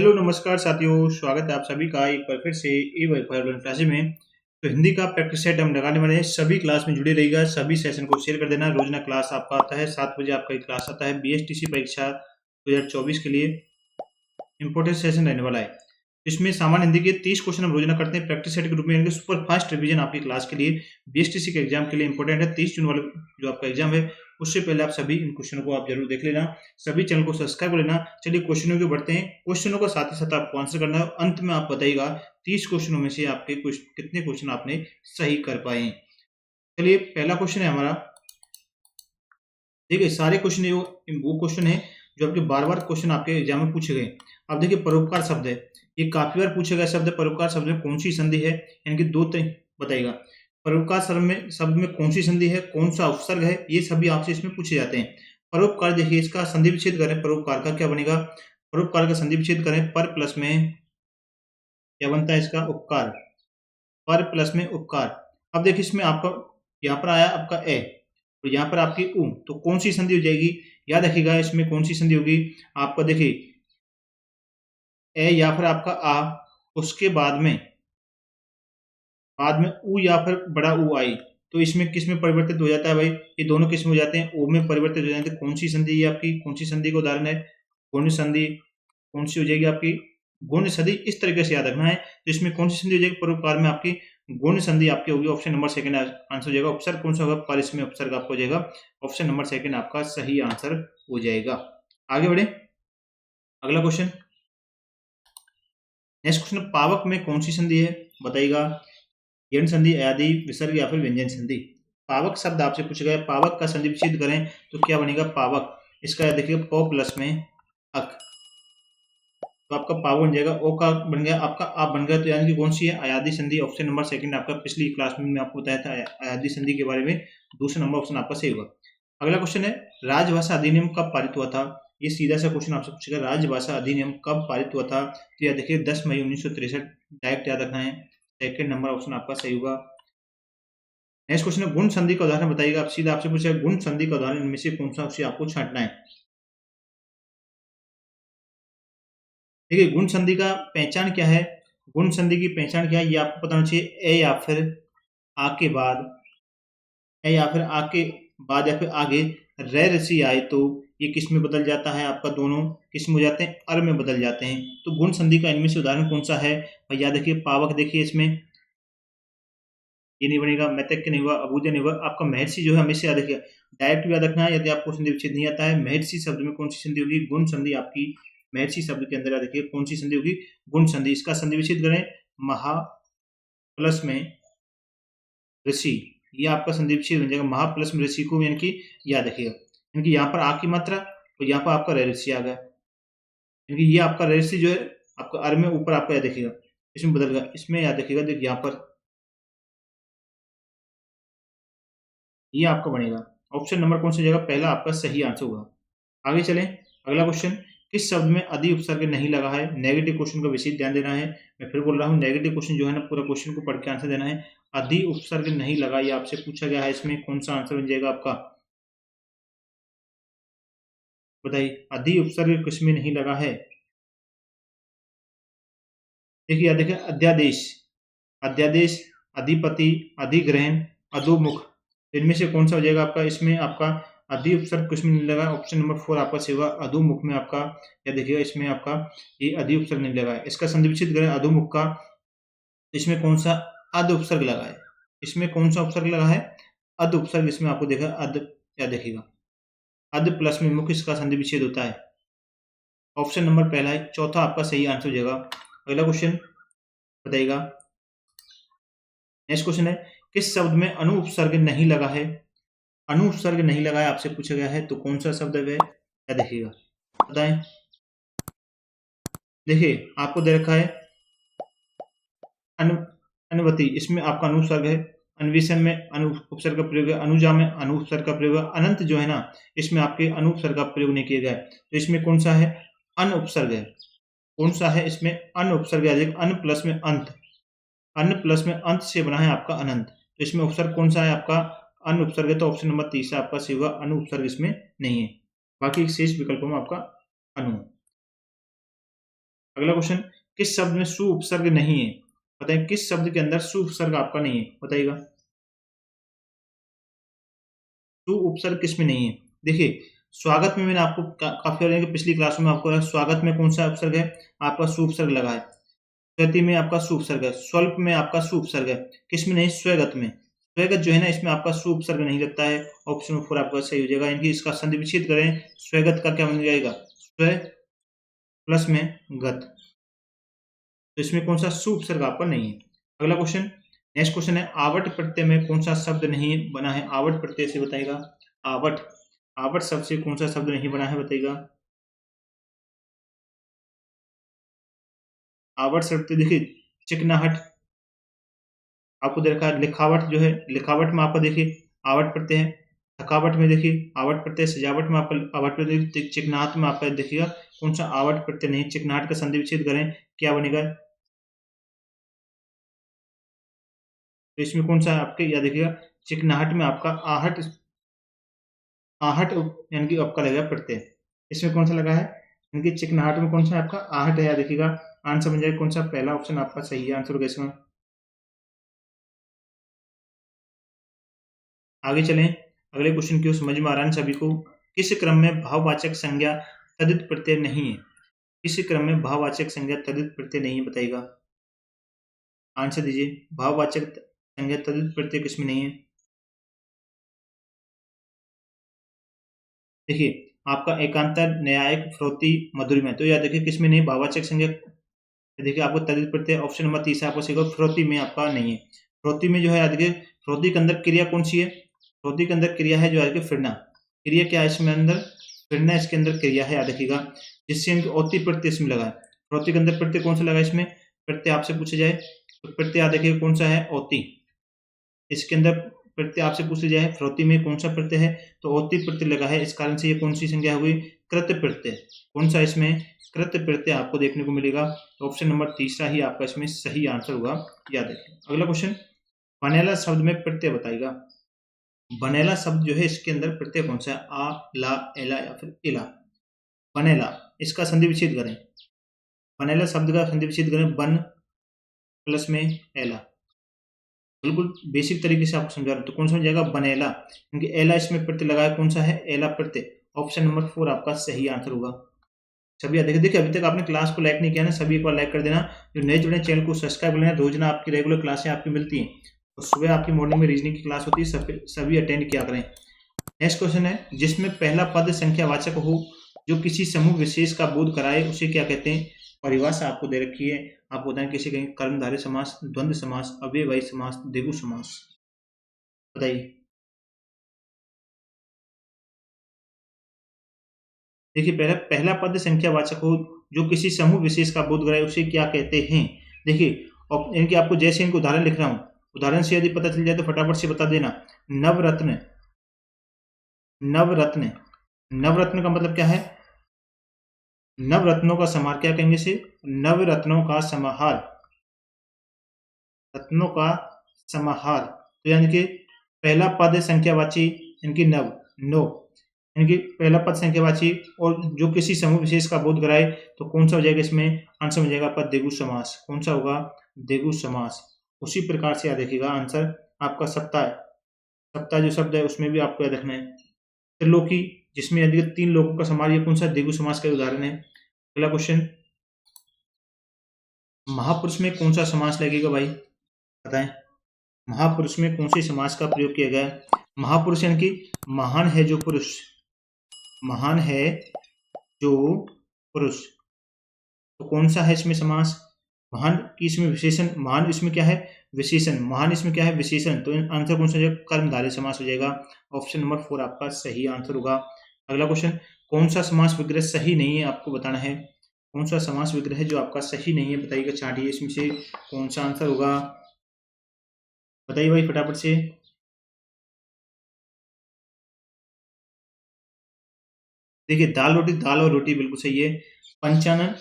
Hello नमस्कार साथियों, स्वागत है आप सभी का एक बार फिर से ई वाई क्लासेज में। तो हिंदी का प्रैक्टिस सेट हम लगाने वाले हैं। सभी क्लास में जुड़े रहिएगा, सभी सेशन को शेयर कर देना। रोजाना क्लास आपका आता है 7 बजे, आपका एक क्लास आता है बीएसटीसी परीक्षा 2024 के लिए इंपॉर्टेंट सेशन रहने वाला है। इसमें सामान्य हिंदी के 30 क्वेश्चन हम रोजाना करते हैं प्रैक्टिस सेट के रूप में, यानी कि सुपर फास्ट रिवीजन आपकी क्लास के लिए बीएसटीसी के एग्जाम के लिए इंपॉर्टेंट है। 30 जून वाला जो आपका एग्जाम है, उससे पहले आप सभी इन क्वेश्चनों को आप जरूर देख लेना। सभी चैनल को सब्सक्राइब कर लेना। चलिए क्वेश्चनों को बढ़ते हैं। क्वेश्चनों को साथ ही साथ आपको आंसर करना है। अंत में आप बताइएगा 30 क्वेश्चनों में से आपके कितने क्वेश्चन आपने सही कर पाए। चलिए पहला क्वेश्चन है हमारा। देखिए सारे क्वेश्चन वो क्वेश्चन है जो आपके बार-बार क्वेश्चन आपके एग्जाम में पूछे गए। अब देखिए परोपकार शब्द है, ये काफी बार पूछा गया शब्द है। परोपकार शब्द में कौन सी संधि है, यानी कि दो बताइएगा। परोपकार शब्द में कौन सी संधि है, कौन सा उपसर्ग है, ये सभी आपसे इसमें पूछे जाते हैं। परोपकार देखिए, इसका संधि विच्छेद करें परोपकार का क्या बनेगा। परोपकार का संधि विच्छेद करें पर प्लस में क्या बनता है, इसका उपकार। पर प्लस में उपकार। अब देखिए इसमें आपका यहाँ पर आया आपका ए और यहाँ पर आपकी उ, तो कौन सी संधि हो जाएगी, याद रखिएगा इसमें कौन सी संधि होगी। आपका देखिए ए या फिर आपका आ, उसके बाद में उ या फिर बड़ा उ आई, तो इसमें किस में परिवर्तित हो जाता है भाई, ये दोनों किस में हो जाते हैं, ओ में परिवर्तित हो जाते हैं। कौन सी संधि ये आपकी, कौन सी संधि का उदाहरण है, गुण संधि। कौन सी हो जाएगी आपकी, गुण संधि। इस तरीके से याद रखना है। तो इसमें कौन सी संधि हो जाएगी, परोपकार में आपकी गुण संधि आपकी होगी। ऑप्शन नंबर सेकंड आंसर हो जाएगा। उपसर्ग कौन सा होगा, पर इसमें उपसर्ग आपको हो जाएगा। ऑप्शन नंबर सेकंड आपका सही आंसर हो जाएगा। आगे बढ़े, अगला क्वेश्चन। नेक्स्ट क्वेश्चन, पावक में कौन सी संधि है बताइएगा। यण संधि, अयादि, विसर्ग या फिर व्यंजन संधि। पावक शब्द आपसे पूछा गया, पावक का संधि विच्छेद करें तो क्या बनेगा, पावक। इसका देखिए प प्लस में अक, तो आपका पाव बन जाएगा। ओ का बन गया आपका आप बन गया, तो यानी कि कौन सी है, अयादि संधि। ऑप्शन नंबर सेकंड आपका, पिछली क्लास में मैं आपको बताया था अयादि संधि के बारे में। दूसरा नंबर ऑप्शन आपका सही होगा। अगला क्वेश्चन है, राजभाषा अधिनियम कब पारित हुआ था। ये सीधा सा क्वेश्चन आपसे पूछेगा, राजभाषा अधिनियम कब पारित हुआ था। तो यह देखिए 10 मई 1963, डायरेक्ट याद रखना है। सेकंड नंबर ऑप्शन आपका सही होगा। नेक्स्ट क्वेश्चन है, गुण संधि का उदाहरण बताइएगा। आप सीधा आपसे पूछेगा गुण संधि का उदाहरण इनमें से कौन सा उसे आपको छांटना है। देखिए गुण संधि का पहचान क्या है, गुण संधि की पहचान क्या है, ये आपको पता होना चाहिए। ए या फिर आ के बाद, ए या फिर आ के बाद या फिर आगे रे रसी आए तो ये किस में बदल जाता है, आपका दोनों किस में हो जाते हैं, अर में बदल जाते हैं। तो गुण संधि का इनमें से उदाहरण कौन सा है भैया। देखिए पावक, देखिए इसमें ये नहीं बनेगा, मैतक नहीं हुआ, अबूझ नहीं हुआ। आपका महर्षि जो है हमेशा याद रखिएगा, डायरेक्ट याद रखना है। यदि आपको संधि विच्छेद नहीं आता है, महर्षि शब्द में कौन सी संधि होगी, गुण संधि आपकी। महर्षि शब्द के अंदर याद रखिए कौन सी संधि होगी, गुण संधि। इसका संधि विच्छेद करें महा प्लस में ऋषि, ये आपका संधि विच्छेद बन जाएगा। महा प्लस में ऋषि को, यानी कि याद रखिएगा, यानी कि यहाँ पर आ की मात्रा, तो यहाँ पर आपका ऋषि आ गया, यानी कि ये आपका ऋषि जो है आपका अर में ऊपर आपका याद रखिएगा, इसमें बदल गया। इसमें याद रखिएगा, देखिए यहाँ पर ये आपका बनेगा। ऑप्शन नंबर कौन सा जाएगा, पहला आपका सही आंसर होगा। आगे चलें, अगला क्वेश्चन, किस शब्द में अधि उपसर्ग नहीं लगा है। नेगेटिव क्वेश्चन का विशेष ध्यान देना है। मैं फिर बोल रहा हूँ, नेगेटिव क्वेश्चन जो है ना, पूरा क्वेश्चन को पढ़ के आंसर देना है। अधि उपसर्ग नहीं लगा, ये आपसे पूछा गया है। इसमें कौन सा आंसर बन जाएगा आपका, बताइए। अधि उपसर्ग किस में नहीं लगा है। देखिए देखिए, अध्यादेश, अध्यादेश, अधिपति, अधिग्रहण, अधोमुख, इनमें से कौन सा हो जाएगा आपका। इसमें आपका अधि उपसर्ग किस में नहीं लगा, ऑप्शन नंबर 4 आपका सही होगा। अधोमुख में आपका या देखिएगा, इसमें आपका ये अधि उपसर्ग नहीं लगा है। इसका संधि विच्छेद करें अधोमुख का, इसमें कौन सा अध उपसर्ग लगा है, इसमें कौन सा उपसर्ग लगा है, अध उपसर्ग। इसमें आपको देखा अध, क्या देखिएगा, अध प्लस में मुख, इसका संधि विच्छेद होता है। ऑप्शन नंबर पहला है, चौथा आपका सही आंसर हो जाएगा। अगला क्वेश्चन बताइएगा। नेक्स्ट क्वेश्चन है, किस शब्द में अनु उपसर्ग नहीं लगा है। अनु उपसर्ग नहीं लगा है आपसे पूछा गया है, तो कौन सा शब्द है वह, क्या देखिएगा, बताएं। देखिए आपको दे रखा है अनु, अनुवति, इसमें आपका अनुपसर्ग है। अन्वेषण में अनु उपसर्ग का प्रयोग है। अनुजा में अनु उपसर्ग का प्रयोग है। अनंत जो है ना, इसमें आपके अनु उपसर्ग का प्रयोग नहीं किया गया है। तो इसमें कौन सा है, अन उपसर्ग है। कौन सा है इसमें, अन उपसर्ग है। अन प्लस में अंत, अन प्लस में अंत से बना है आपका अनंत। तो इसमें उपसर्ग कौन सा है आपका, अन उपसर्ग है। तो ऑप्शन नंबर 3 आपका सही होगा, अनु उपसर्ग इसमें नहीं है। बाकी शेष विकल्पों में आपका अनु। अगला क्वेश्चन, किस शब्द में सु उपसर्ग नहीं है? बताइए किस शब्द के अंदर सु उपसर्ग आपका नहीं है, बताइएगा। सु उपसर्ग किसमें नहीं है? देखिए, स्वागत में मैंने आपको काफ़ी बार पिछली क्लासों में आपको स्वागत में कौन-सा उपसर्ग है? आपका सु उपसर्ग लगा है। गति में आपका सु उपसर्ग है, स्वल्प में आपका सु उपसर्ग है, किसमें नहीं? स्वगत में। स्वगत जो है ना, इसमें आपका सु उपसर्ग नहीं लगता है। ऑप्शन 4 आपका सही हो जाएगा। यानी कि इसका संधि विच्छेद करें, स्वगत का क्या बन जाएगा? स्व प्लस में गत। तो इसमें कौन सा सु उपसर्ग आपका नहीं है। अगला क्वेश्चन, नेक्स्ट क्वेश्चन है, आवट प्रत्यय में कौन सा शब्द नहीं बना है? आवट प्रत्यय से बताइएगा। आवट, आवट शब्द से कौन सा शब्द नहीं बना है, बताइएगा। आवट शब्द देखिए, चिकनाहट आपको दे रखा है, लिखावट जो है, लिखावट में आपका देखिए आवट प्रत्यय है। थकावट में देखिए आवट प्रत्यय, सजावट में आपका आवट प्रत्यय, चिकनाहट में आपका देखिएगा कौन सा आवट प्रत्यय नहीं। चिकनाहट का संधि विच्छेद करें, क्या बनेगा? तो इसमें कौन सा आपके या देखिएगा, चिकनाहट में आपका आहट, आहट यानी कि आपका लगेगा प्रत्यय। इसमें कौन सा लगा है? यानी कि चिकनाहट में कौन सा आपका आहट है, या देखिएगा आंसर बन जाएगा कौन सा? पहला ऑप्शन आपका सही है आंसर होगा इसमें। आगे चलें, अगले क्वेश्चन की ओर समझ में आ रहा है सभी को। किस क्रम में भाववाचक संज्ञा तद्धित प्रत्यय नहीं है? किस क्रम में भाववाचक संज्ञा तद्धित प्रत्यय नहीं है, बताइएगा। आंसर दीजिए, भाववाचक संज्ञा तद्धित प्रत्यय किसमें नहीं है? देखिए, आपका एकांतर, न्यायिक, फ्रोती, मधुरिमा, तो या देखिए किसमें नहीं भाववाचक संज्ञा। देखिए आपको तद्धित प्रत्यय ऑप्शन नंबर तीसरा आपको सीखो, फ्रोती में आपका नहीं है। फ्रोती में जो है, देखिए फ्रोती के अंदर क्रिया कौन सी है? फ्रोती के अंदर क्रिया है जो है कि फिरना। क्रिया क्या है इसमें अंदर? फिरना इसके अंदर क्रिया है, याद रखिएगा, जिससे इनकी ओती प्रत्यय इसमें लगा है। फ्रोती के अंदर प्रत्यय कौन सा लगा है इसमें? प्रत्यय आपसे पूछा जाए तो प्रत्यय याद रखिएगा कौन सा है? ओती। इसके अंदर प्रत्यय आपसे पूछ लिया है, फ्रोती में कौन सा प्रत्यय है? तो ओती प्रत्यय लगा है, इस कारण से ये कौन सी संज्ञा हुई? कृत प्रत्यय। कौन सा इसमें? कृत प्रत्यय आपको देखने को मिलेगा। तो ऑप्शन नंबर तीसरा ही आपका इसमें सही आंसर होगा, याद रखिए। अगला क्वेश्चन, बनेला शब्द में प्रत्यय बताइएगा। बनेला शब्द जो है इसके अंदर प्रत्यय कौन सा है? आ, ला, एला या फिर इला। बनेला, इसका संधि विच्छेद करें। बनेला शब्द का संधि विच्छेद करें, बन प्लस में एला। बिल्कुल बेसिक तरीके से आपको समझा रहा हूं, तो कौन सा हो जाएगा? बनेला, क्योंकि एला इसमें प्रत्यय लगा है, कौन सा है? एला प्रत्यय। ऑप्शन नंबर 4 आपका सही आंसर होगा। सभी देखिए देखिए अभी तक आपने क्लास को लाइक नहीं किया ना, सभी एक बार लाइक कर देना। जो नए जुड़े चैनल को सब्सक्राइब कर लेना। रोजाना आपकी रेगुलर क्लासें आपकी मिलती हैं, और सुबह आपकी मॉर्निंग में रीजनिंग की क्लास होती है, सभी अटेंड किया करें। नेक्स्ट क्वेश्चन है, जिसमें पहला पद संख्यावाचक हो जो किसी समूह विशेष का बोध कराए उसे क्या कहते हैं? परिभाषा आपको दे रखी है, आप बताएं किसे कहेंगे? कर्मधारय समास, द्वंद्व समास, अव्ययभावी समास, द्विगु समास, बताइए। देखिए, पहला पहला पद संख्यावाचक हो जो किसी समूह विशेष का बोध कराए उसे क्या कहते हैं? देखिए, इनके आपको जैसे इनको उदाहरण लिख रहा हूं, उदाहरण से यदि पता चल जाए तो फटाफट से बता देना। नवरत्न, नवरत्न, नवरत्न का मतलब क्या है? नवरत्नों का समाहार क्या कहेंगे इसे? नवरत्नों का समाहार, रत्नों का समाहार। तो यानी कि पहला पद है संख्यावाची, इनकी नव, नो, इनकी पहला पद संख्यावाची और जो किसी समूह विशेष का बोध कराए, तो कौन सा हो जाएगा इसमें? आंसर हो जाएगा आपका द्विगु समास। कौन सा होगा? द्विगु समास। उसी प्रकार से याद रखिएगा आंसर आपका सप्ताह, सप्ताह जो शब्द है उसमें भी आपको याद रखना है। त्रिलोकी, जिसमें यदि 3 लोगों का समाज, ये कौन सा? द्विगु समास का उदाहरण है। अगला क्वेश्चन, महापुरुष में कौन सा समास लगेगा भाई, बताएं। महापुरुष में कौन से समास का प्रयोग किया गया है? महापुरुष यानी कि महान है जो पुरुष, महान है जो पुरुष, तो कौन सा है इसमें समास? महान की इसमें विशेषण, महान इसमें क्या है? विशेषण, महान इसमें क्या है? विशेषण। तो आंसर कौन सा हो जाएगा? कर्मधारय समास हो जाएगा। ऑप्शन नंबर 4 आपका सही आंसर होगा। अगला क्वेश्चन, कौन सा समास विग्रह सही नहीं है आपको बताना है। कौन सा समास विग्रह है जो आपका सही नहीं है, बताइएगा। छांटिए इसमें से कौन सा आंसर होगा, बताइए भाई फटाफट से। देखिए, दाल रोटी, दाल और रोटी बिल्कुल सही है। पंचानन,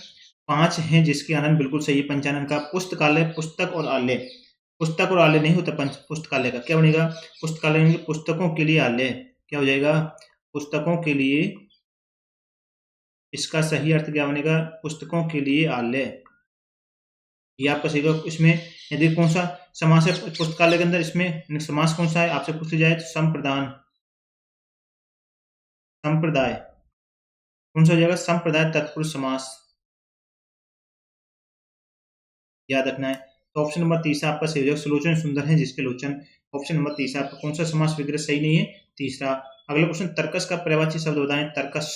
5 हैं जिसके आनंद बिल्कुल सही है पंचानन का। पुस्तकालय, पुस्तक और आलय, पुस्तक और आलय नहीं होता पुस्तकालय का, क्या बनेगा? पुस्तकालय यानी पुस्तकों के लिए आलय, क्या हो जाएगा? पुस्तकों के लिए इसका सही अर्थ क्या बनेगा? पुस्तकों के लिए आलय। ये आपका सही होगा। इसमें यदि कौन सा समास है पुस्तकालय के अंदर, इसमें समास कौन सा है आपसे पूछ लिया जाए तो संप्रदान, संप्रदाय कौन सा हो जाएगा? संप्रदाय तत्पुरुष समास, याद रखना है। तो ऑप्शन नंबर तीसरा आपका सही हो जाएगा। सुलोचन सुंदर है जिसके लोचन। ऑप्शन नंबर तीसरा आपका कौन सा समास विग्रह सही नहीं है? तीसरा। अगला क्वेश्चन, तर्कस का पर्यायवाची शब्द बताएं। तर्कस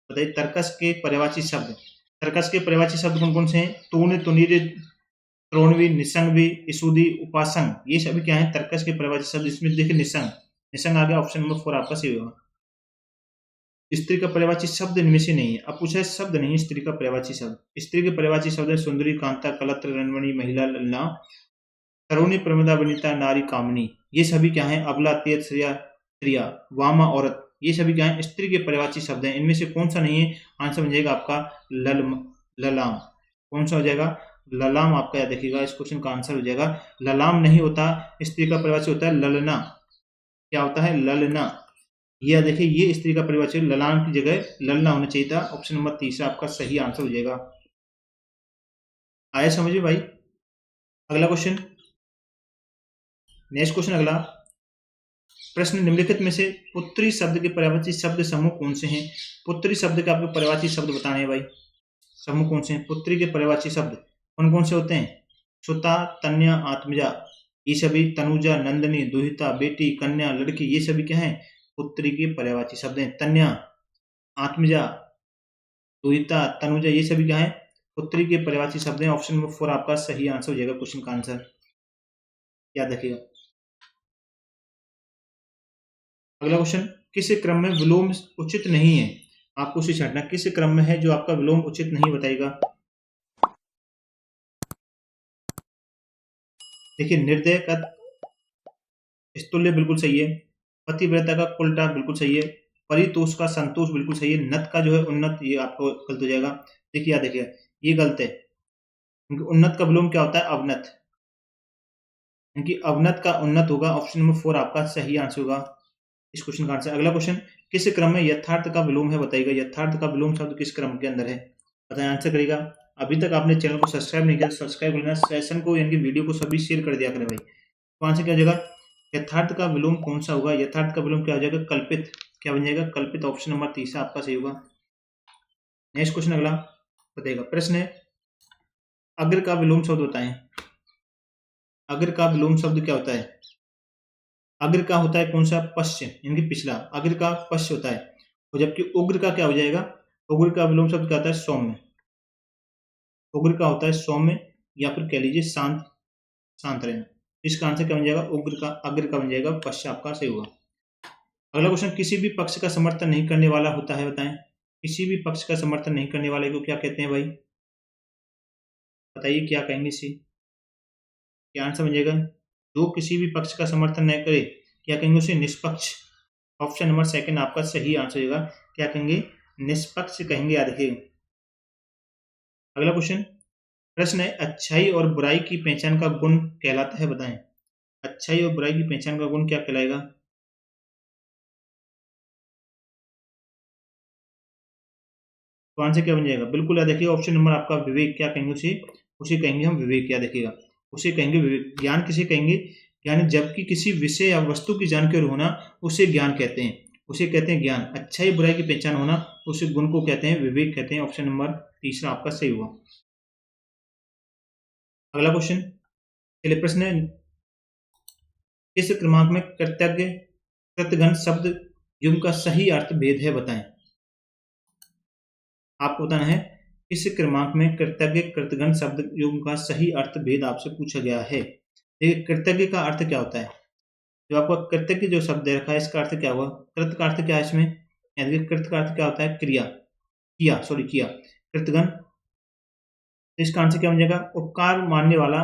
बताइए, तर्कस के पर्यायवाची शब्द। तर्कस के पर्यायवाची शब्द कौन कौन से हैं? तूण, तुनीर, त्रोणवी, निसंग, ईसुदी, उपासंग, ये सभी क्या है? तर्कस के पर्यायवाची शब्द। इसमें देखिए निसंग, निसंग आ गया। ऑप्शन नंबर 4 आपका सही होगा। स्त्री का पर्यायवाची शब्द इनमें से नहीं है। अब पूछा है शब्द नहीं है स्त्री का पर्यायवाची शब्द। स्त्री के पर्यायवाची शब्द है सुंदरी, कांता, कलत्र, रणमणि, महिला, ललना, तरुणी, प्रमिदा, वनिता, नारी, कामनी। ये सभी क्या है? अबला, तेज, श्रेया, प्रिया, वामा, औरत, ये सभी क्या है? स्त्री के पर्यायवाची शब्द हैं। इनमें से कौन सा नहीं है? आंसर बन जाएगा आपका ललाम। कौन सा हो जाएगा? ललाम आपका याद रखिएगा। इस क्वेश्चन का आंसर हो जाएगा ललाम नहीं होता, स्त्री का पर्यायवाची होता है ललना। क्या होता है? ललना। ये देखिए, ये स्त्री का पर्यायवाची, ललाम की जगह ललना होना चाहिए था। ऑप्शन नंबर तीसरा आपका सही आंसर हो जाएगा। आया समझिए भाई। अगला क्वेश्चन, नेक्स्ट क्वेश्चन अगला प्रश्न, निम्नलिखित में से पुत्री शब्द के पर्यायवाची शब्द समूह कौन से हैं? पुत्री शब्द के आपको पर्यायवाची शब्द बताने हैं भाई। समूह कौन से हैं? पुत्री के पर्यायवाची शब्द कौन कौन से होते हैं? सुता, तन्या, आत्मजा, ये सभी, तनुजा, नंदनी, दुहिता, बेटी, कन्या, लड़की, ये सभी क्या है? पुत्री के पर्यायवाची शब्द हैं। तन्या, आत्मजा, दुहिता, तनुजा, ये सभी क्या है? पुत्री के पर्यायवाची शब्द हैं। ऑप्शन नंबर 4 आपका सही आंसर हो जाएगा क्वेश्चन का आंसर, याद रखिएगा। अगला क्वेश्चन, किस क्रम में विलोम उचित नहीं है? आपको उसे छांटना, किस क्रम में है जो आपका विलोम उचित नहीं बताएगा। देखिए, निर्दय का स्तुल्य बिल्कुल सही है, पतिव्रता का उल्टा बिल्कुल सही है, परितोष का संतोष बिल्कुल सही है, नत का जो है उन्नत, ये आपको गलत हो जाएगा। देखिए याद देखिए, ये गलत है क्योंकि उन्नत का विलोम क्या होता है? अवनत, क्योंकि अवनत का उन्नत होगा। ऑप्शन नंबर 4 आपका सही आंसर होगा इस क्वेश्चन का आंसर। अगला क्वेश्चन, किस क्रम में यथार्थ का विलोम है बताइएगा। यथार्थ का विलोम शब्द किस क्रम के अंदर है? बताएं, आंसर करेगा। अभी तक आपने चैनल को सब्सक्राइब नहीं किया, सब्सक्राइब करना, सेशन को यानी कि वीडियो को सभी शेयर कर दिया करें भाई। तो आंसर क्या हो जाएगा? यथार्थ का विलोम कौन सा होगा? यथार्थ का विलोम क्या हो जाएगा? कल्पित। क्या बन जाएगा? कल्पित। ऑप्शन नंबर तीसरा आपका सही होगा। नेक्स्ट क्वेश्चन अगला बताइएगा। प्रश्न है, अग्र का विलोम शब्द बताएं। अग्र का विलोम शब्द क्या होता है? अग्र का होता है कौन सा? पश्च, यानी कि पिछला। अग्र का पश्च होता है। और जबकि उग्र का क्या हो जाएगा? उग्र का विलोम शब्द क्या होता है? सौम्य। उग्र का होता है सौम्य, या फिर कह लीजिए शांत, शांत रहना। इसका आंसर क्या बन जाएगा? उग्र का, अग्र का बन जाएगा पश्च आपका सही होगा। अगला क्वेश्चन, किसी भी पक्ष का समर्थन नहीं करने वाला होता है, बताएं। किसी भी पक्ष का समर्थन नहीं करने वाले को क्या कहते हैं भाई? बताइए क्या कहेंगे इसी, क्या आंसर बन जाएगा? जो किसी भी पक्ष का समर्थन नहीं करे क्या कहेंगे? उसे निष्पक्ष। ऑप्शन नंबर सेकंड आपका सही आंसर होगा। क्या कहेंगे? निष्पक्ष कहेंगे, याद रखिए। अगला क्वेश्चन, प्रश्न है, अच्छाई और बुराई की पहचान का गुण कहलाता है, बताएं। अच्छाई और बुराई की पहचान का गुण क्या कहलाएगा? तो आंसर क्या बन जाएगा? बिल्कुल याद रखिए। ऑप्शन नंबर आपका विवेक। क्या कहेंगे उसे? उसे कहेंगे हम विवेक, याद रखिएगा। उसे कहेंगे विवेक। ज्ञान किसे कहेंगे? ज्ञान जबकि किसी विषय या वस्तु की जानकारी होना, उसे ज्ञान कहते हैं। उसे कहते हैं ज्ञान। अच्छाई बुराई की पहचान होना, उसे गुण को कहते हैं विवेक कहते हैं। ऑप्शन नंबर तीसरा आपका सही हुआ। अगला क्वेश्चन, चलिए प्रश्न है, इस क्रमांक में कृतज्ञ कृतघ्न शब्द युग्म का सही अर्थ भेद है, बताएं। आपको बताना है, इस क्रमांक में कृतज्ञ कृतघ्न शब्द युग्म का सही अर्थ भेद आपसे पूछा गया है। देखिए, कृतज्ञ का अर्थ क्या होता है? जो आपका कृतज्ञ जो शब्द रखा है, इसका अर्थ क्या हुआ? कृत का अर्थ क्या है इसमें? यानी कि कृत का अर्थ क्या होता है? क्रिया, किया, सॉरी किया। कृतघ्न, इसका आंसर क्या बन जाएगा? उपकार मानने वाला,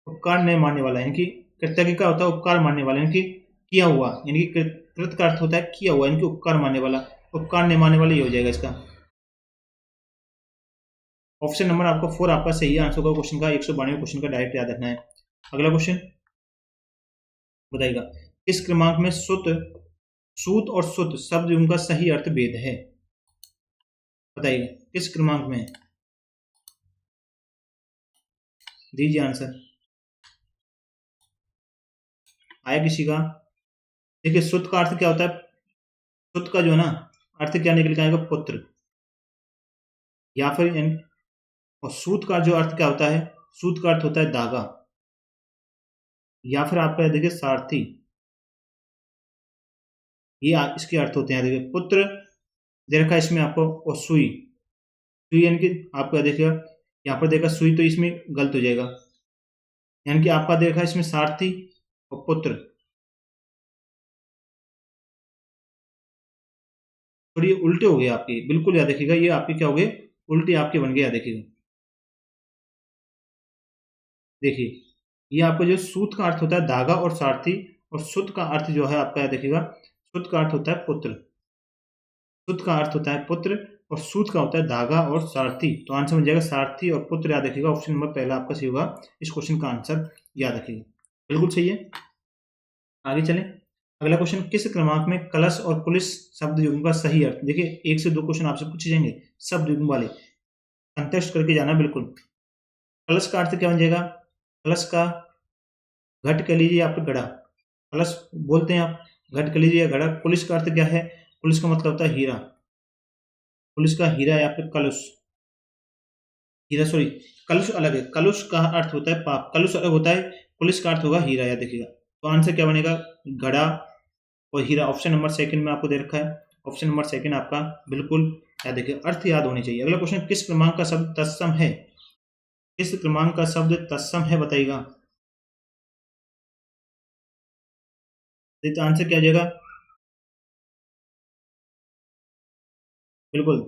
उपकार नहीं मानने वाला, यानी कि कृतज्ञ का होता है उपकार मानने वाला, यानी कि किया हुआ, यानी कि कृत का अर्थ होता है किया हुआ, यानी कि उपकार मानने वाला। उपकार नहीं मानने वाला ये हो जाएगा इसका। ऑप्शन नंबर आपका 4 आपका सही आंसर होगा क्वेश्चन का। 192 क्वेश्चन का डायरेक्ट याद रखना है। अगला क्वेश्चन बताइएगा, इस क्रमांक में सुत, सूत और सुत शब्द उनका सही अर्थ भेद है। बताइए किस क्रमांक में है? दीजिए आंसर। आया किसी का? देखिए सुत का अर्थ क्या होता है? सुत का जो है ना अर्थ क्या निकल के आएगा? पुत्र। या फिर और सूत का जो अर्थ क्या होता है? सूत का अर्थ होता है धागा। या फिर आपका देखिए सारथी। ये इसके अर्थ होते हैं। देखिए पुत्र दे रखा है इसमें आपको, और सुई। सुई यानी कि आपका देखिएगा यहाँ पर देखा सुई, तो इसमें गलत हो जाएगा। यानी कि आपका देखा इसमें सारथी और पुत्र। और ये उल्टे हो गए आपके, बिल्कुल याद रखिएगा। ये आपके क्या हो गए? उल्टे आपके बन गए, याद रखिएगा। देखिए ये आपका जो सूत का अर्थ होता है धागा और सारथी, और सुत का अर्थ जो है आपका याद रखिएगा, सुत का अर्थ होता है पुत्र। सुत का अर्थ होता है पुत्र, और सूत का होता है धागा और सारथी। तो आंसर बन जाएगा सारथी और पुत्र, याद रखिएगा। ऑप्शन नंबर पहला आपका सही होगा। इस क्वेश्चन का आंसर याद रखिएगा, बिल्कुल सही है। आगे चलें। अगला क्वेश्चन, किस क्रमांक में कलश और पुलिस शब्द युग्म का सही अर्थ? देखिए 1 से 2 क्वेश्चन आपसे पूछे जाएंगे शब्द युग्म वाले, कंटेस्ट करके जाना बिल्कुल। कलश का अर्थ क्या बन जाएगा? कलश का घट कह लीजिए, आप घड़ा कलश बोलते हैं आप, घट कह लीजिए या घड़ा। पुलिस का अर्थ क्या है? पुलिस का मतलब होता है हीरा। पुलिस का हीरा या फिर कलश, हीरा सॉरी, कलुष अलग है। कलुष का अर्थ होता है पाप, कलुष अलग होता है, पुलिस का अर्थ होगा हीरा, याद देखिएगा। तो आंसर क्या बनेगा? घड़ा और हीरा। ऑप्शन नंबर सेकंड में आपको दे रखा है, ऑप्शन नंबर सेकंड आपका बिल्कुल याद देखिए, अर्थ याद होने चाहिए। अगला क्वेश्चन, किस क्रमांक का शब्द तत्सम है? किस क्रमांक का शब्द तत्सम है बताइएगा। तो आंसर क्या हो जाएगा? बिल्कुल।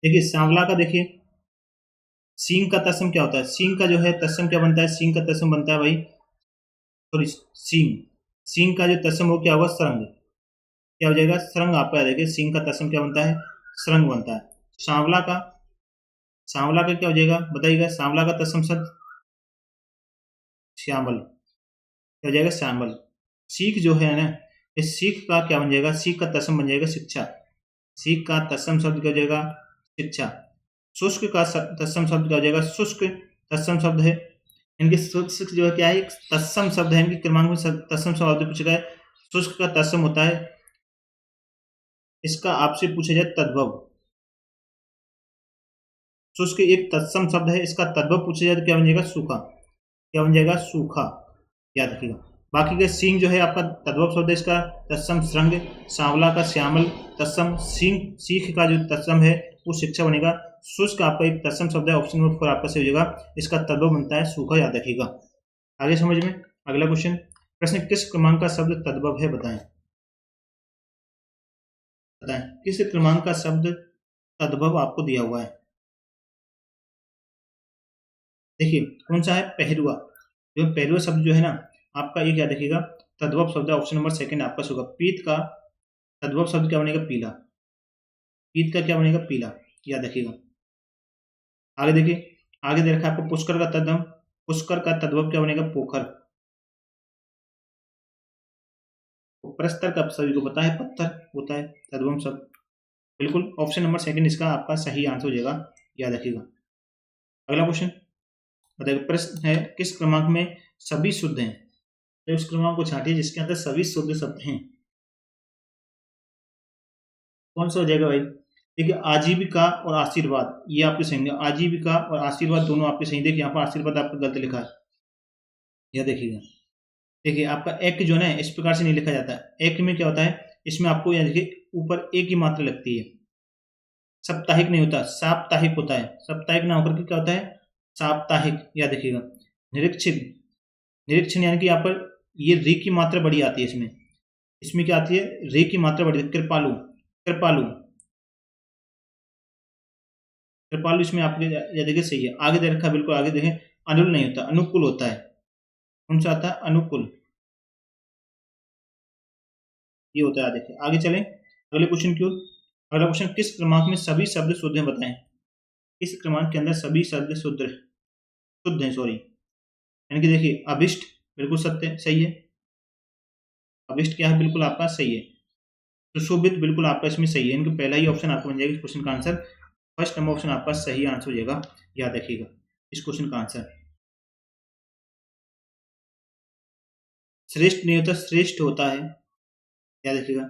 देखिए सांवला का, देखिए सींग का तत्सम क्या होता है? सींग का जो है तत्सम क्या बनता है? सींग का तत्सम बनता है भाई, सॉरी, सींग। सींग का जो तत्सम हो क्या होगा? सरंग। क्या हो जाएगा? सरंग। आपका देखिए सींग का तत्सम क्या बनता है? सरंग बनता है। सांवला का, सांवला का क्या हो जाएगा बताइएगा? सांवला का तत्सम शब्द श्यामल। क्या हो जाएगा? श्यामल। सीख जो है ना, इस सीख का क्या बन जाएगा? सीख का तत्सम बन जाएगा शिक्षा। सीख का तत्सम शब्द क्या हो जाएगा? शिक्षा। शुष्क का तत्सम शब्द क्या हो जाएगा? शुष्क तत्सम शब्द है। इनके शुष्क जो है क्या है? तत्सम शब्द है। इनके क्रमांक में तत्सम शब्द पूछा गया है। शुष्क का तत्सम होता है, इसका आपसे पूछा जाए तद्भव। शुष्क एक तत्सम शब्द है, इसका तद्भव पूछा जाए तो क्या बन जाएगा? सूखा। क्या बन जाएगा? सूखा, याद रखिएगा। बाकी का सींग जो है आपका तद्भव शब्द है, इसका तत्सम श्रृंग। सांवला का श्यामल तत्सम सींग। सीख का जो तत्सम है वो शिक्षा बनेगा। शुष्क आपका एक तत्सम शब्द है, ऑप्शन नंबर 4 आपका सही हो जाएगा। इसका तद्भव बनता है सूखा, याद रखिएगा। आगे समझ में। अगला क्वेश्चन, प्रश्न, किस क्रमांक का शब्द तद्भव है बताएं? बताएं किस क्रमांक का शब्द तद्भव आपको दिया हुआ है? देखिए कौन सा है? पहरुआ। जो पहरुआ शब्द जो है ना आपका, ये क्या देखिएगा? तद्भव शब्द है, ऑप्शन नंबर सेकंड आपका होगा। पीत का तद्भव शब्द क्या बनेगा? पीला। पीत का क्या बनेगा? पीला, याद रखिएगा। आगे देखिए, आगे दे रखा है आपको पुष्कर का तद्भव। पुष्कर का तद्भव क्या बनेगा? पोखर। प्रस्तर का सभी को पता है पत्थर होता है तद्भव शब्द। बिल्कुल ऑप्शन नंबर सेकंड इसका आपका सही आंसर हो जाएगा, याद रखिएगा। अगला क्वेश्चन बताइए, प्रश्न है, किस क्रमांक में सभी शुद्ध हैं? तो उस क्रमांक को छांटिए जिसके अंदर सभी शुद्ध शब्द हैं। कौन सा हो जाएगा भाई? देखिए आजीविका और आशीर्वाद, ये आपके सही है। आजीविका और आशीर्वाद दोनों आपके सही। देखिए यहाँ पर आशीर्वाद आपका गलत लिखा है, यह देखिएगा। देखिए आपका एक जो है ना इस प्रकार से नहीं लिखा जाता है। एक में क्या होता है? इसमें आपको यह देखिए ऊपर एक ही मात्रा लगती है। साप्ताहिक नहीं होता, साप्ताहिक होता है। साप्ताहिक ना होकर के क्या होता है? साप्ताहिक, याद देखिएगा। निरीक्षित, निरीक्षण यानी कि यहाँ पर ये री की मात्रा बड़ी आती है इसमें। इसमें क्या आती है? री की मात्रा बड़ी। कृपालु, कृपालु, कृपालु इसमें आपके ये देखिए सही है। आगे दे रखा है, बिल्कुल आगे देखें, अनुल नहीं होता, अनुकूल होता है। कौन सा आता है? अनुकूल, ये होता है। देखिए आगे चलें, अगले क्वेश्चन की ओर। अगला क्वेश्चन, किस क्रमांक में सभी शब्द शुद्ध हैं बताएं? किस क्रमांक के अंदर सभी शब्द शुद्ध शुद्ध हैं, सॉरी। यानी कि देखिए अभिष्ट बिल्कुल सत्य सही है। अभिष्ट क्या है? बिल्कुल आपका सही है। सुशोभित बिल्कुल आपका इसमें सही है, इनका पहला ही ऑप्शन आपको बन जाएगा इस क्वेश्चन का आंसर। फर्स्ट नंबर ऑप्शन आपका सही आंसर हो जाएगा, याद रखिएगा इस क्वेश्चन का आंसर। श्रेष्ठ नहीं होता, श्रेष्ठ होता है, याद रखिएगा।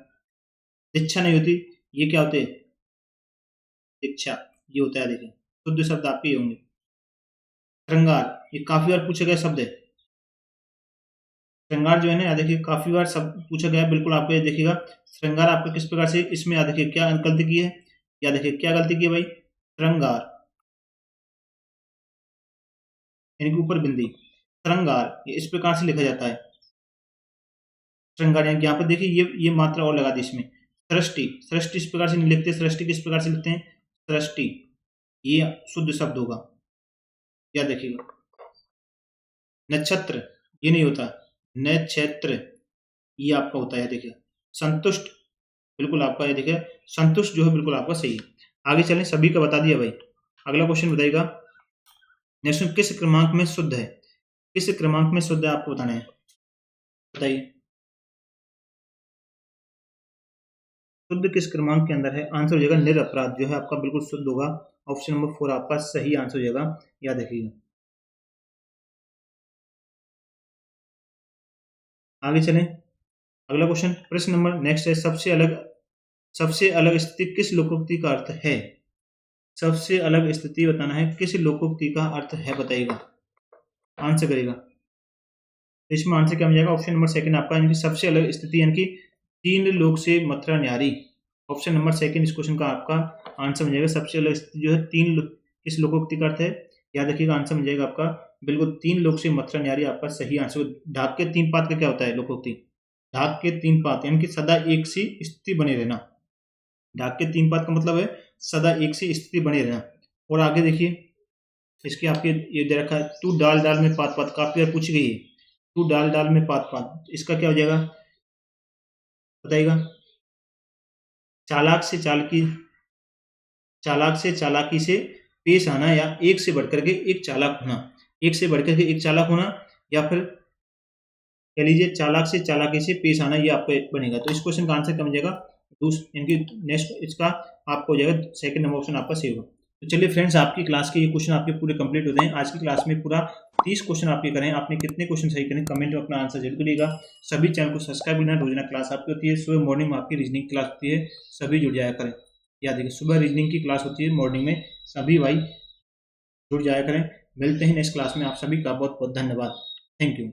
दीक्षा नहीं होती, ये क्या होते हैं, दीक्षा, ये होता है, देखिए शुद्ध शब्द आपके ये होंगे। श्रृंगार, ये काफी बार पूछा गया शब्द है। श्रृंगार जो है ना, याद देखिए काफी बार सब पूछा गया है, बिल्कुल आपको ये देखिएगा। श्रृंगार आपका किस प्रकार से, इसमें याद देखिए क्या गलती की है, याद देखिए क्या गलती की है भाई, श्रृंगार यानी कि ऊपर बिंदी, श्रृंगार ये इस प्रकार से लिखा जाता है। श्रृंगार यानी यहाँ पर देखिए ये मात्रा और लगा दी इसमें। सृष्टि, सृष्टि इस प्रकार से नहीं लिखते, सृष्टि किस प्रकार से लिखते हैं, सृष्टि, ये शुद्ध शब्द होगा, याद रखिएगा। नक्षत्र, ये नहीं होता, नक्षत्र ये आपका होता है, देखिए। संतुष्ट, बिल्कुल आपका ये देखिए, संतुष्ट जो है बिल्कुल आपका सही है। आगे चलें, सभी का बता दिया भाई। अगला क्वेश्चन बताइएगा, नेक्स्ट किस क्रमांक में शुद्ध है, किस क्रमांक में शुद्ध है आपको बताना है, बताइए। शुद्ध किस क्रमांक के अंदर है, आंसर हो जाएगा निरपराध, जो है आपका बिल्कुल शुद्ध होगा। ऑप्शन नंबर 4 आपका सही आंसर हो जाएगा, याद रखिएगा। आगे चलें, अगला क्वेश्चन, प्रश्न नंबर नेक्स्ट है, सबसे अलग स्थिति किस लोकोक्ति का अर्थ है, सबसे अलग स्थिति बताना है, किस लोकोक्ति का अर्थ है, बताइएगा, आंसर करेगा। इसमें आंसर क्या मिल जाएगा, ऑप्शन नंबर सेकंड आपका, यानी कि सबसे अलग स्थिति यानी कि तीन लोक से मथुरा न्यारी। ऑप्शन नंबर सेकंड इस क्वेश्चन का आपका आंसर मिल जाएगा। सबसे अलग स्थिति जो है किस लोकोक्ति का अर्थ है, याद रखिएगा, आंसर मिल जाएगा आपका बिल्कुल तीन लोक से मथुरा न्यारी, आपका सही आंसर। ढाक के तीन पात का क्या होता है लोकोक्ति, ढाक के तीन पात यानी कि सदा एक सी स्थिति बने रहना। ढाक के तीन पात का मतलब है सदा एक सी स्थिति बने रहना। और आगे देखिए, इसके आपके ये दे रखा है, तू डाल डाल में पात पात, काफी बार पूछी गई है, तू डाल डाल में पात पात, इसका क्या हो जाएगा, बताइएगा। चालाक से चालाकी, चालाक से चालाकी से पेश आना, या एक से बढ़कर के एक चालाक होना, एक से बढ़कर के एक चालाक होना, या फिर कह लीजिए चालाक से चालाकी से पेश आना, ये आपको बनेगा। तो इस क्वेश्चन का आंसर क्या बन जाएगा, इनकी नेक्स्ट इसका आपको हो जाएगा सेकंड नंबर ऑप्शन आपका सही होगा। तो चलिए फ्रेंड्स, आपकी क्लास के ये क्वेश्चन आपके पूरे कंप्लीट होते हैं। आज की क्लास में पूरा 30 क्वेश्चन आपके करें, आपने कितने क्वेश्चन सही करें कमेंट में अपना आंसर जरूर करिएगा। सभी चैनल को सब्सक्राइब करना, रोजाना क्लास आपकी होती है, सुबह मॉर्निंग में आपकी रीजनिंग क्लास होती है, सभी जुड़ जाया करें। याद रखिए, सुबह रीजनिंग की क्लास होती है मॉर्निंग में, सभी भाई जुड़ जाया करें। मिलते हैं नेक्स्ट क्लास में, आप सभी का बहुत बहुत धन्यवाद, थैंक यू।